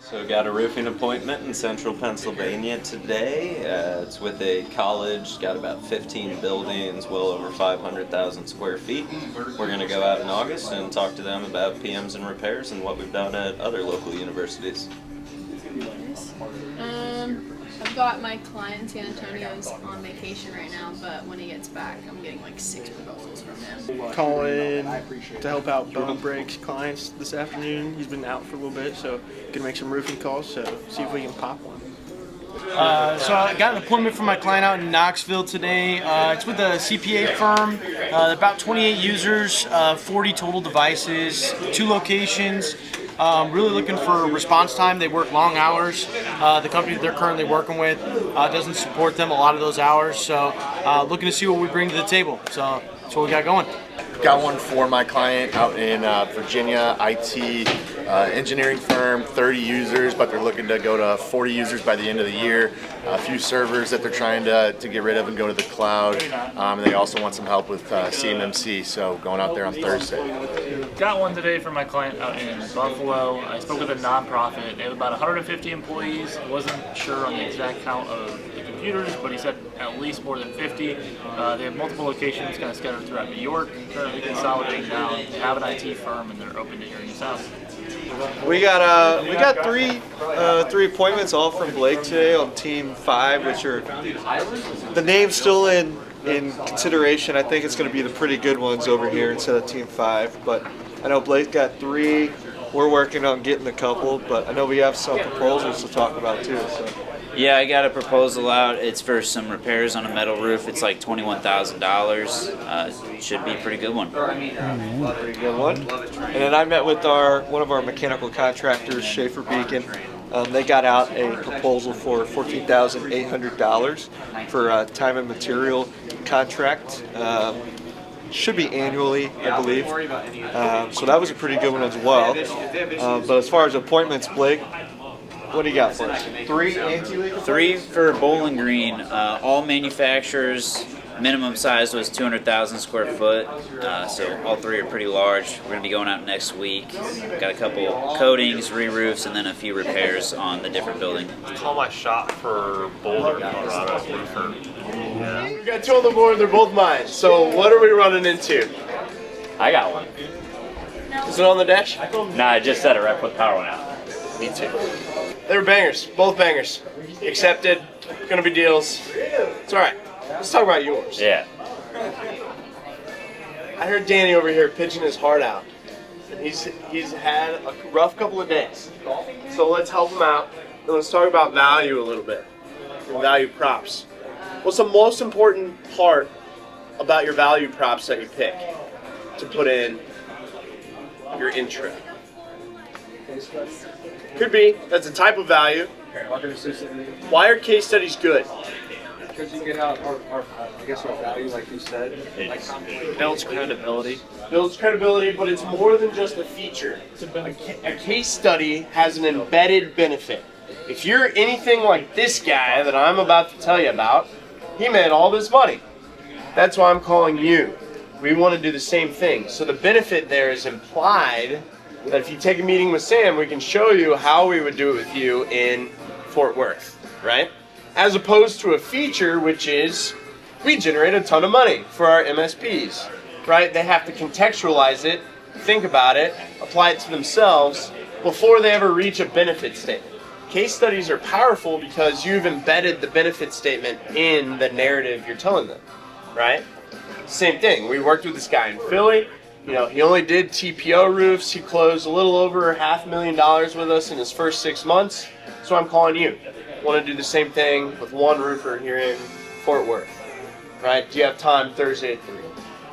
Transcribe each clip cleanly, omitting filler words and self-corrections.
So got a roofing appointment in central Pennsylvania today. It's with a college, got about 15 buildings, well over 500,000 square feet. We're going to go out in August and talk to them about PMs and repairs and what we've done at other local universities. I've got my client in San Antonio's on vacation right now, but when he gets back, I'm getting like 6 proposals from him. Calling to help out Bone Breaks clients this afternoon. He's been out for a little bit, so gonna make some roofing calls. So see if we can pop one. So I got an appointment for my client out in Knoxville today. It's with a CPA firm, about 28 users, 40 total devices, 2 locations. Really looking for response time. They work long hours. The company that they're currently working with doesn't support them a lot of those hours. So looking to see what we bring to the table. So that's what we got going. Got one for my client out in Virginia, IT engineering firm, 30 users, but they're looking to go to 40 users by the end of the year. A few servers that they're trying to get rid of and go to the cloud. And they also want some help with CMMC, so going out there on Thursday. Got one today for my client out in Buffalo. I spoke with a nonprofit. They have about 150 employees. I wasn't sure on the exact count of the computers, but he said at least more than 50. They have multiple locations kind of scattered throughout New York, currently consolidating down. They have an IT firm and they're open to hearing us out. We got three appointments all from Blake today on Team 5, which are the name's still in consideration. I think it's going to be the pretty good ones over here instead of Team 5. But I know Blake got 3. We're working on getting a couple, but I know we have some proposals to talk about too. So. Yeah, I got a proposal out. It's for some repairs on a metal roof. It's like $21,000. Should be a pretty good one. Pretty good one. And then I met with one of our mechanical contractors, Schaefer Beacon. They got out a proposal for $14,800 for a time and material contract. Should be annually, I believe. So that was a pretty good one as well. But as far as appointments, Blake, what do you got for us? 3 anti-leak? 3 for Bowling Green. All manufacturers. Minimum size was 200,000 square foot. So all 3 are pretty large. We're going to be going out next week. Got a couple coatings, re-roofs, and then a few repairs on the different building. Call my shot for Boulder, Colorado. Yeah. We got 2 on the board. They're both mine. So what are we running into? I got one. Is it on the dash? Nah, I just said it right. Put the power one out. Me too. They were bangers. Both bangers. Accepted. Gonna be deals. It's all right. Let's talk about yours. Yeah. I heard Danny over here pitching his heart out. He's had a rough couple of days. So let's help him out. And let's talk about value a little bit. Your value props. What's the most important part about your value props that you pick to put in your intro? Could be. That's a type of value. Why are case studies good? Because you get out our value, like you said. Builds credibility. Builds credibility, but it's more than just a feature. A case study has an embedded benefit. If you're anything like this guy that I'm about to tell you about, he made all this money. That's why I'm calling you. We want to do the same thing. So the benefit there is implied that if you take a meeting with Sam, we can show you how we would do it with you in Fort Worth, right? As opposed to a feature, which is we generate a ton of money for our MSPs, right? They have to contextualize it, think about it, apply it to themselves before they ever reach a benefit statement. Case studies are powerful because you've embedded the benefit statement in the narrative you're telling them, right? Same thing. We worked with this guy in Philly. You know, he only did TPO roofs. He closed a little over $500,000 with us in his first 6 months. So I'm calling you. Want to do the same thing with one roofer here in Fort Worth, right? Do you have time Thursday at 3?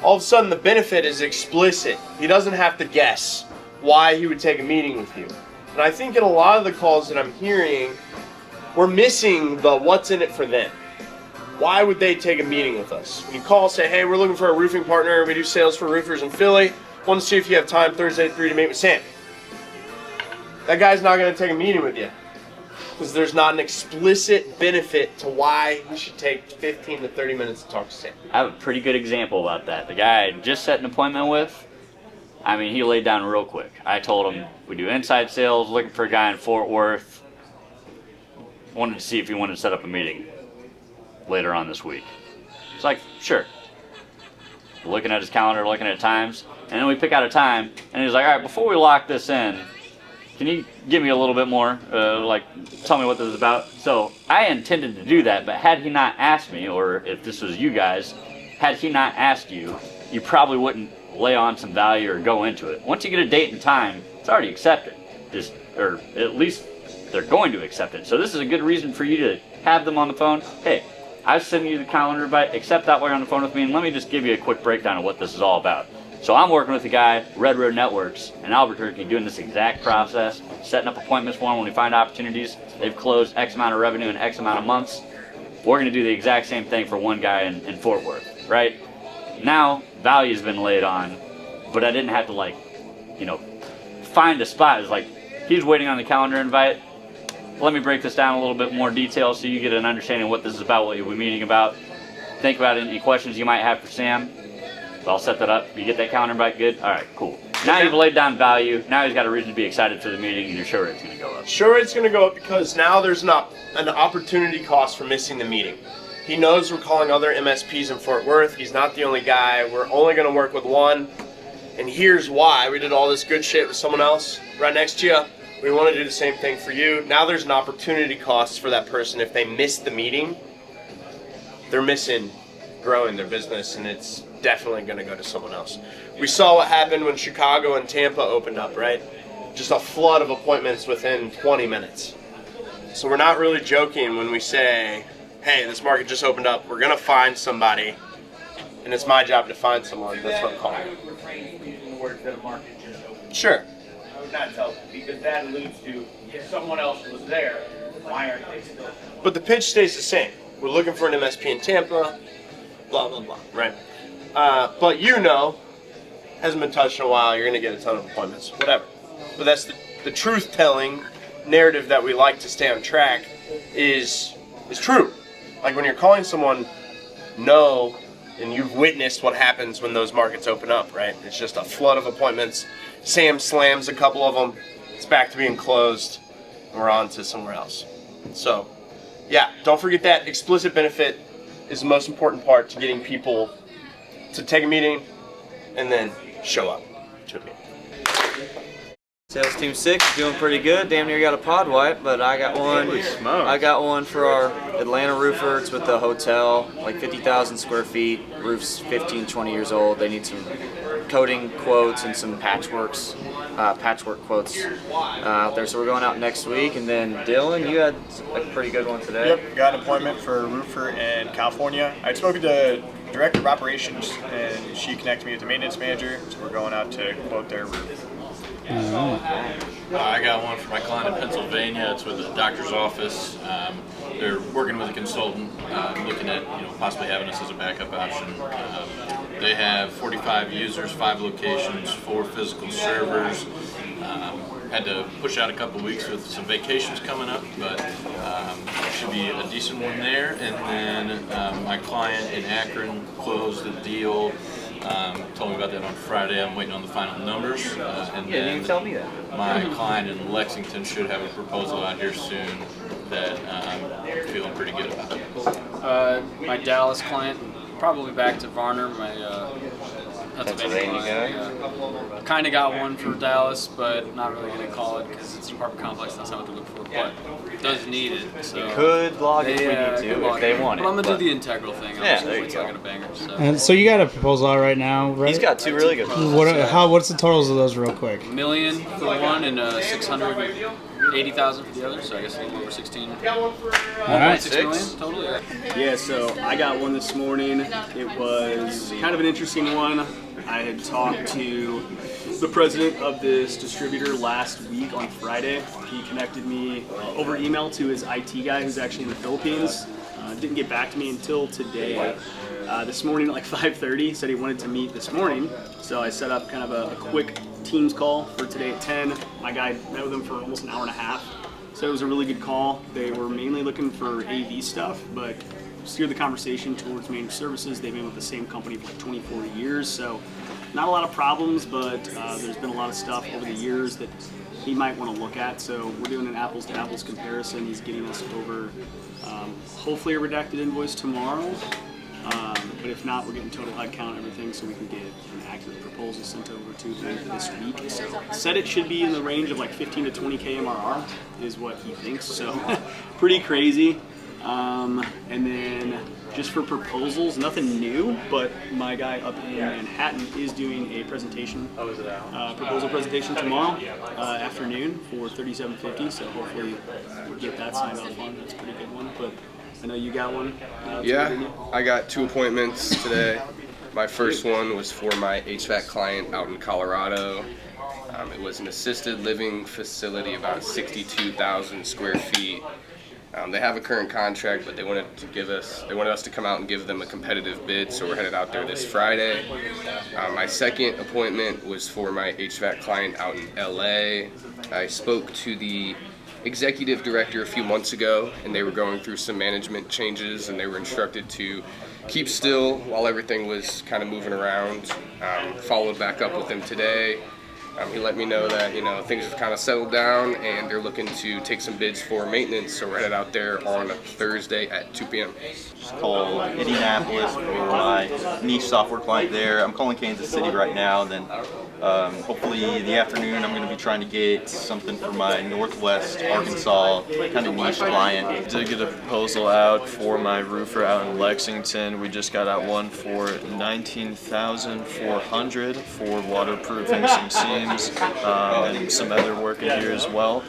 All of a sudden, the benefit is explicit. He doesn't have to guess why he would take a meeting with you. And I think in a lot of the calls that I'm hearing, we're missing the what's in it for them. Why would they take a meeting with us? When you call, say, hey, we're looking for a roofing partner. We do sales for roofers in Philly. Want to see if you have time Thursday at 3 to meet with Sam. That guy's not going to take a meeting with you because there's not an explicit benefit to why he should take 15 to 30 minutes to talk to Sam. I have a pretty good example about that. The guy I just set an appointment with, I mean, he laid down real quick. I told him we do inside sales, looking for a guy in Fort Worth. Wanted to see if he wanted to set up a meeting later on this week. It's like, sure. Looking at his calendar, looking at times, and then we pick out a time, and he's like, all right, before we lock this in, can you give me a little bit more, like, tell me what this is about? So I intended to do that, but had he not asked me, or if this was you guys, had he not asked you, you probably wouldn't lay on some value or go into it. Once you get a date and time, it's already accepted. Or at least they're going to accept it. So this is a good reason for you to have them on the phone. Hey, I was sending you the calendar invite, accept that while you're on the phone with me, and let me just give you a quick breakdown of what this is all about. So I'm working with a guy, Red Road Networks in Albuquerque, doing this exact process, setting up appointments for them when we find opportunities. They've closed X amount of revenue in X amount of months. We're going to do the exact same thing for one guy in Fort Worth, right? Now, value's been laid on, but I didn't have to, like, you know, find a spot. It's like, he's waiting on the calendar invite. Let me break this down a little bit more detail so you get an understanding of what this is about, what you'll be meeting about. Think about any questions you might have for Sam. So I'll set that up. You get that calendar invite, good? All right, cool. Now you've laid down value. Now he's got a reason to be excited for the meeting, and you're sure it's going to go up. Sure, it's going to go up because now there's not an opportunity cost for missing the meeting. He knows we're calling other MSPs in Fort Worth. He's not the only guy. We're only going to work with one. And here's why. We did all this good shit with someone else right next to you. We want to do the same thing for you. Now there's an opportunity cost for that person. If they miss the meeting, they're missing growing their business, and it's definitely going to go to someone else. We saw what happened when Chicago and Tampa opened up, right? Just a flood of appointments within 20 minutes. So we're not really joking when we say, hey, this market just opened up. We're going to find somebody, and it's my job to find someone. That's what I'm calling. Sure. I would not tell them, because that alludes to if someone else was there, why aren't they still? But the pitch stays the same. We're looking for an MSP in Tampa, blah, blah, blah, right? But you know, hasn't been touched in a while, you're going to get a ton of appointments, whatever. But that's the truth-telling narrative that we like to stay on track is true. Like when you're calling someone, no, and you've witnessed what happens when those markets open up, right? It's just a flood of appointments. Sam slams a couple of them. It's back to being closed. And we're on to somewhere else. So, yeah, don't forget that explicit benefit is the most important part to getting people to take a meeting and then show up to a meeting. Sales Team 6 doing pretty good. Damn near got a pod wipe, but I got one. I got one for our Atlanta roofer. It's with the hotel, like 50,000 square feet. Roof's 15, 20 years old. They need some coating quotes and some patchwork quotes out there. So we're going out next week. And then Dylan, you had a pretty good one today. Yep, got an appointment for a roofer in California. I'd spoken to Director of Operations, and she connected me with the maintenance manager. So we're going out to quote their roof. I got one for my client in Pennsylvania. It's with a doctor's office. They're working with a consultant, looking at possibly having us as a backup option. They have 45 users, 5 locations, 4 physical servers. Had to push out a couple weeks with some vacations coming up, but should be a decent one there. And then my client in Akron closed the deal. Told me about that on Friday. I'm waiting on the final numbers. And yeah, then you tell me that. My client in Lexington should have a proposal out here soon that I'm feeling pretty good about. My Dallas client, probably back to Varner, my Pennsylvania guy. Kind of got one for Dallas, but not really going to call it because it's an apartment complex. That's not what they're looking for, but it does need it. So you could log it if we need to, if they want it. But I'm going to do the integral thing. Yeah, there you go. I get a banger. So. And so you got a proposal out right now, right? He's got 2 really good ones. What's the totals of those real quick? $1 million for one and $680,000 for the other, so I guess a little over 16. All right. 6 million total. Yeah, so I got one this morning. It was kind of an interesting one. I had talked to the president of this distributor last week on Friday. He connected me over email to his IT guy who's actually in the Philippines. Didn't get back to me until today. This morning at like 5:30, said he wanted to meet this morning. So I set up kind of a quick Teams call for today at 10. My guy met with him for almost an hour and a half. So it was a really good call. They were mainly looking for AV stuff, but steered the conversation towards managed services. They've been with the same company for like 24 years. So not a lot of problems, but there's been a lot of stuff over the years that he might want to look at. So we're doing an apples to apples comparison. He's getting us over hopefully a redacted invoice tomorrow. But if not, we're getting total head count and everything so we can get an accurate proposal sent over to him this week. So said it should be in the range of like 15 to 20K MRR is what he thinks. So pretty crazy. And then just for proposals, nothing new, but my guy up in Manhattan is doing a presentation, proposal presentation tomorrow afternoon for $37.50. So hopefully we'll get that signed off on. That's a pretty good one. But I know you got one. Yeah, I got 2 appointments today. My first one was for my HVAC client out in Colorado. It was an assisted living facility, about 62,000 square feet. They have a current contract, but they wanted us to come out and give them a competitive bid, so we're headed out there this Friday. My second appointment was for my HVAC client out in LA. I spoke to the executive director a few months ago, and they were going through some management changes, and they were instructed to keep still while everything was kind of moving around. Followed back up with him today. He let me know that things have kind of settled down and they're looking to take some bids for maintenance, so we're headed out there on Thursday at 2 p.m. Just call Indianapolis for my niche software client there. I'm calling Kansas City right now. Then hopefully in the afternoon I'm going to be trying to get something for my Northwest Arkansas kind of niche client. Did get a proposal out for my roofer out in Lexington. We just got out one for $19,400 for waterproofing some seams and some other work in here as well.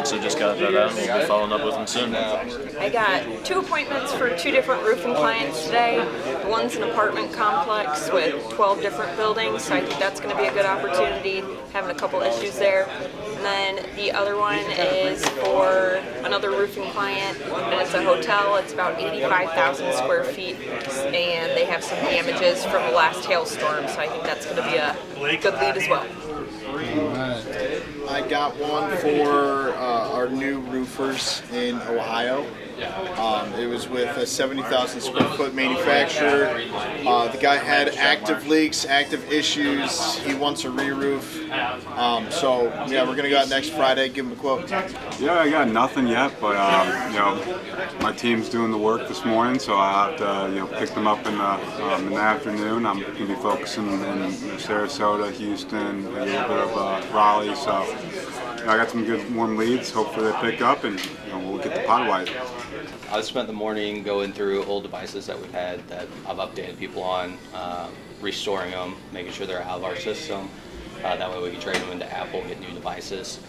So just got that out and we'll be following up with them soon. I got 2 appointments for 2 different roofing clients today. One's an apartment complex with 12 different buildings, so I think that's going to be a good opportunity, having a couple issues there. And then the other one is for another roofing client, and it's a hotel. It's about 85,000 square feet, and they have some damages from the last hailstorm, so I think that's going to be a good lead as well. I got one for our new roofers in Ohio. It was with a 70,000 square foot manufacturer. The guy had active leaks, active issues. He wants a re-roof. So yeah, we're gonna go out next Friday, give him a quote. Yeah, I got nothing yet, but my team's doing the work this morning, so I have to pick them up in the afternoon. I'm gonna be focusing in Sarasota, Houston, a little bit of Raleigh. So I got some good warm leads. Hopefully they pick up, and we'll get the pod wide. I spent the morning going through old devices that we've had that I've updated people on, restoring them, making sure they're out of our system. That way we can trade them into Apple, get new devices.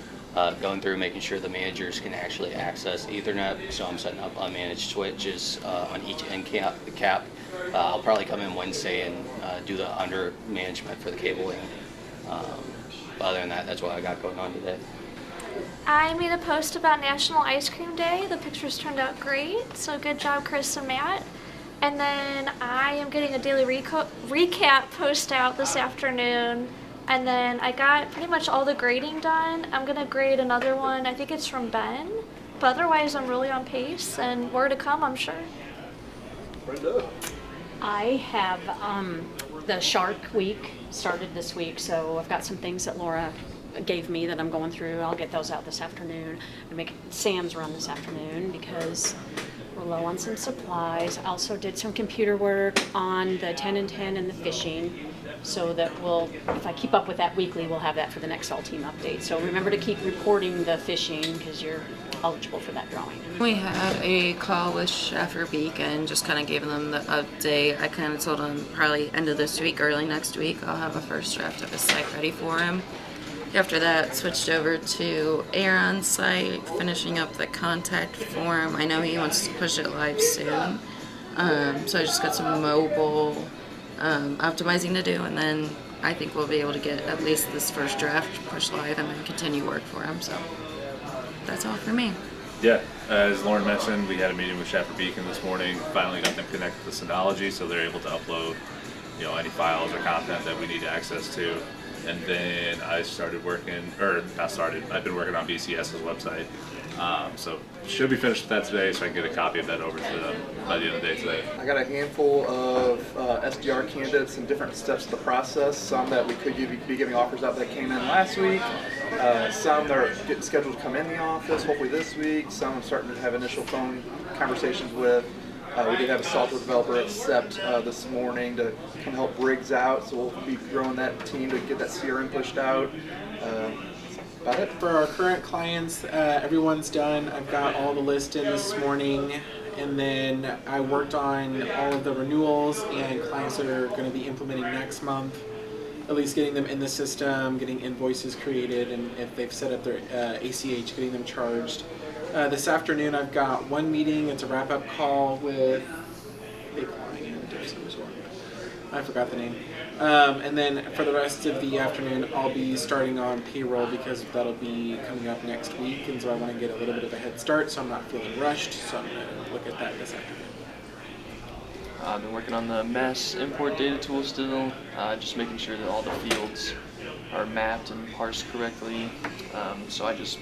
Going through making sure the managers can actually access Ethernet, so I'm setting up unmanaged switches on each end cap. I'll probably come in Wednesday and do the under management for the cabling. Other than that, that's what I got going on today. I made a post about National Ice Cream Day. The pictures turned out great, so good job, Chris and Matt. And then I am getting a daily recap post out this afternoon. And then I got pretty much all the grading done. I'm gonna grade another one. I think it's from Ben. But otherwise, I'm really on pace, and more to come, I'm sure. I have the Shark Week started this week, so I've got some things that Laura gave me that I'm going through. I'll get those out this afternoon. I'm making Sam's run this afternoon because we're low on some supplies. I also did some computer work on the 10 and 10 and the fishing, so that if I keep up with that weekly, we'll have that for the next all team update. So remember to keep reporting the fishing because you're eligible for that drawing. We had a call with Schaffer Beacon, just kind of gave them the update. I kind of told them probably end of this week, early next week, I'll have a first draft of a site ready for him. After that, switched over to Aaron's site, finishing up the contact form. I know he wants to push it live soon. So I just got some mobile optimizing to do, and then I think we'll be able to get at least this first draft pushed live and then continue work for him. So that's all for me. Yeah, as Lauren mentioned, we had a meeting with Schaffer Beacon this morning. Finally got them connected to Synology, so they're able to upload, any files or content that we need access to. And then I started working, or not started, I've been working on BCS's website. So should be finished with that today, so I can get a copy of that over to them by the end of the day today. I got a handful of SDR candidates in different steps of the process. Some that we could be giving offers out that came in last week. Some that are getting scheduled to come in the office, hopefully this week. Some I'm starting to have initial phone conversations with. We did have a software developer accept this morning to come help Briggs out, so we'll be growing that team to get that CRM pushed out. About it. For our current clients, everyone's done. I've got all the lists in this morning, and then I worked on all of the renewals and clients that are going to be implementing next month, at least getting them in the system, getting invoices created, and if they've set up their ACH, getting them charged. This afternoon I've got one meeting. It's a wrap-up call with I forgot the name. And then for the rest of the afternoon, I'll be starting on payroll because that'll be coming up next week, and so I want to get a little bit of a head start so I'm not feeling rushed, so I'm going to look at that this afternoon. I've been working on the mass import data tool still, just making sure that all the fields are mapped and parsed correctly. So I just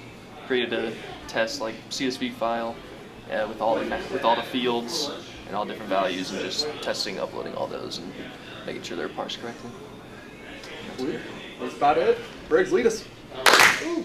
created a test like CSV file with all the fields and all different values, and just testing, uploading all those, and making sure they're parsed correctly. That's about it. Briggs, lead us. Ooh.